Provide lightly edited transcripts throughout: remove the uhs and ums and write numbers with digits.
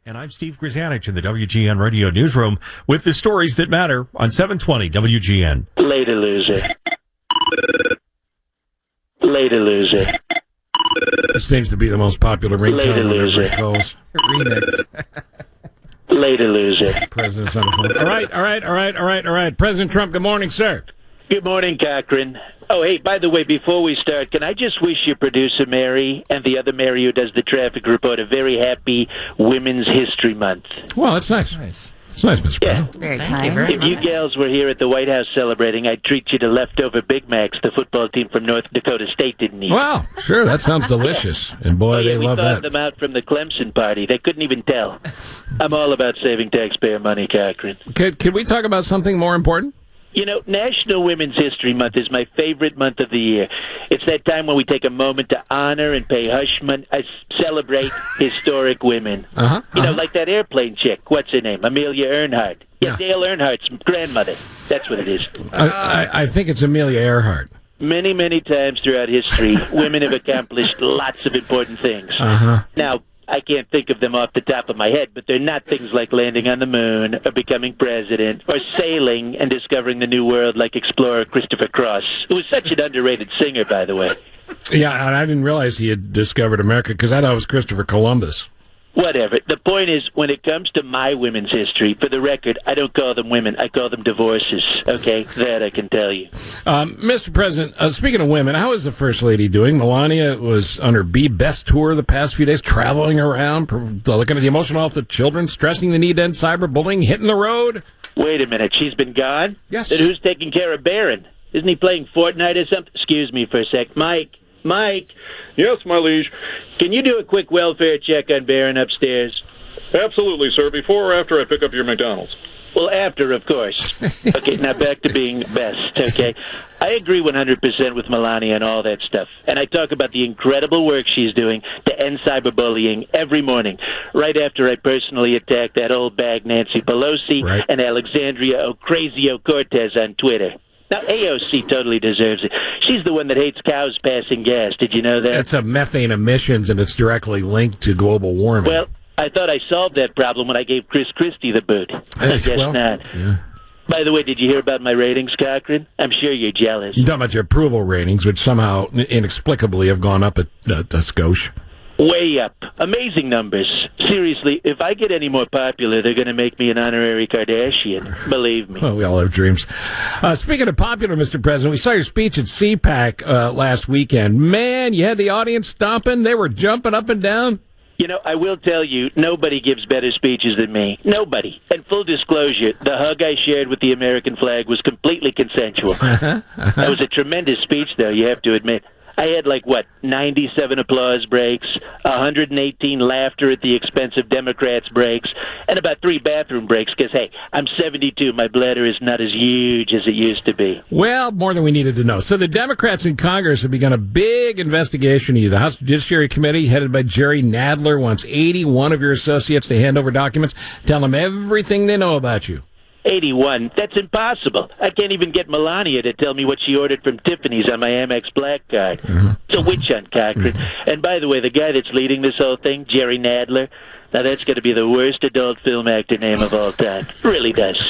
And I'm Steve Grzanich in the WGN Radio Newsroom with the stories that matter on 720 WGN. Later, loser. Later, loser. This seems to be the most popular ringtone whenever it calls. Remix. Later, loser. President's on the phone. All right. President Trump, good morning, sir. Good morning, Cochran. Oh, hey, by the way, before we start, can I just wish your producer, Mary, and the other Mary who does the traffic report, a very happy Women's History Month. Well, that's nice. It's nice, Mr. President. Very Thank kind. you very If you gals were here at the White House celebrating, I'd treat you to leftover Big Macs. The football team from North Dakota State didn't eat. Wow, sure, that sounds delicious. And boy, they love we thawed that. them out from the Clemson party. They couldn't even tell. I'm all about saving taxpayer money, Cochran. Can we talk about something more important? You know, National Women's History Month is my favorite month of the year. It's that time when we take a moment to honor and pay celebrate historic women. You know, like that airplane chick. What's her name? Amelia Earhart. Yeah, Dale Earnhardt's grandmother. That's what it is. I think it's Amelia Earhart. Many, many times throughout history, women have accomplished lots of important things. Now, I can't think of them off the top of my head, but they're not things like landing on the moon or becoming president or sailing and discovering the new world like explorer Christopher Cross, who was such an underrated singer, by the way. Yeah, and I didn't realize he had discovered America because I thought it was Christopher Columbus. Whatever. The point is, when it comes to my women's history, for the record, I don't call them women. I call them divorces, okay? That I can tell you. Mr. President, speaking of women, how is the First Lady doing? Melania was on her Best tour the past few days, traveling around, looking at the emotional health of children, stressing the need to end cyberbullying, hitting the road. Wait a minute. She's been gone? Yes. Then who's taking care of Barron? Isn't he playing Fortnite or something? Excuse me for a sec. Mike. Yes, my liege. Can you do a quick welfare check on Barron upstairs? Absolutely, sir. Before or after I pick up your McDonald's? Well, after, of course. Okay, now back to being best, okay? I agree 100% with Melania and all that stuff. And I talk about the incredible work she's doing to end cyberbullying every morning, right after I personally attack that old bag Nancy Pelosi and Alexandria Ocasio-Cortez on Twitter. Now, AOC totally deserves it. She's the one that hates cows passing gas. Did you know that? It's a methane emissions, and it's directly linked to global warming. Well, I thought I solved that problem when I gave Chris Christie the boot. I guess not. Yeah. By the way, did you hear about my ratings, Cochran? I'm sure you're jealous. You're talking about your approval ratings, which somehow inexplicably have gone up a skosh. Way up. Amazing numbers. Seriously, if I get any more popular, they're going to make me an honorary Kardashian. Believe me. Well, we all have dreams. Speaking of popular, Mr. President, we saw your speech at CPAC last weekend. Man, you had the audience stomping. They were jumping up and down. You know, I will tell you, nobody gives better speeches than me. Nobody. And full disclosure, the hug I shared with the American flag was completely consensual. That was a tremendous speech, though, you have to admit. I had 97 applause breaks, 118 laughter at the expense of Democrats breaks, and about 3 bathroom breaks because, hey, I'm 72. My bladder is not as huge as it used to be. Well, more than we needed to know. So the Democrats in Congress have begun a big investigation of you. The House Judiciary Committee, headed by Jerry Nadler, wants 81 of your associates to hand over documents, tell them everything they know about you. 81. That's impossible. I can't even get Melania to tell me what she ordered from Tiffany's on my Amex Black card. It's a witch hunt, Cochran. And by the way, the guy that's leading this whole thing, Jerry Nadler, now that's going to be the worst adult film actor name of all time. Really does.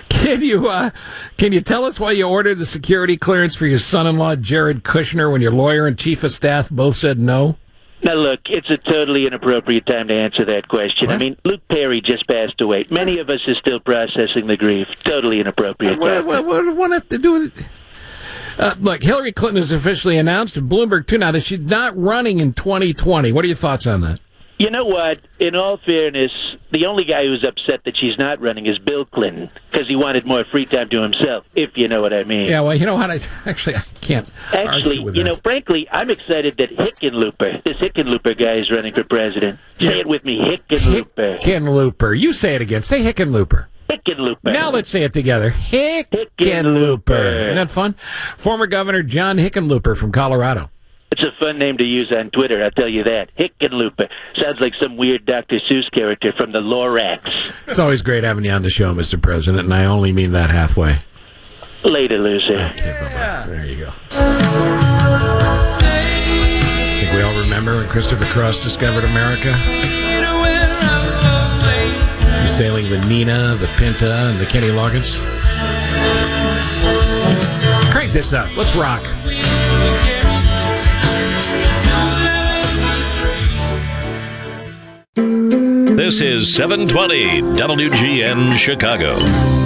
Can you tell us why you ordered the security clearance for your son-in-law, Jared Kushner, when your lawyer and chief of staff both said no? Now, look, it's a totally inappropriate time to answer that question. What? I mean, Luke Perry just passed away. Many of us are still processing the grief. Totally inappropriate. What does have to do with it? Look, Hillary Clinton has officially announced, and Bloomberg too now, that she's not running in 2020. What are your thoughts on that? You know what? In all fairness, the only guy who's upset that she's not running is Bill Clinton, because he wanted more free time to himself, if you know what I mean. Yeah, well, you know what? I can't argue with that. Frankly, I'm excited that this Hickenlooper guy is running for president. Say it with me, Hickenlooper. Hickenlooper. You say it again. Say Hickenlooper. Hickenlooper. Now let's say it together. Hickenlooper. Isn't that fun? Former Governor John Hickenlooper from Colorado. It's a fun name to use on Twitter, I'll tell you that. Hickenlooper. Sounds like some weird Dr. Seuss character from the Lorax. It's always great having you on the show, Mr. President, and I only mean that halfway. Later, loser. Okay, bye-bye. There you go. I think we all remember when Christopher Cross discovered America. Sailing the Nina, the Pinta, and the Kenny Loggins. Crank this up. Let's rock. This is 720 WGN Chicago.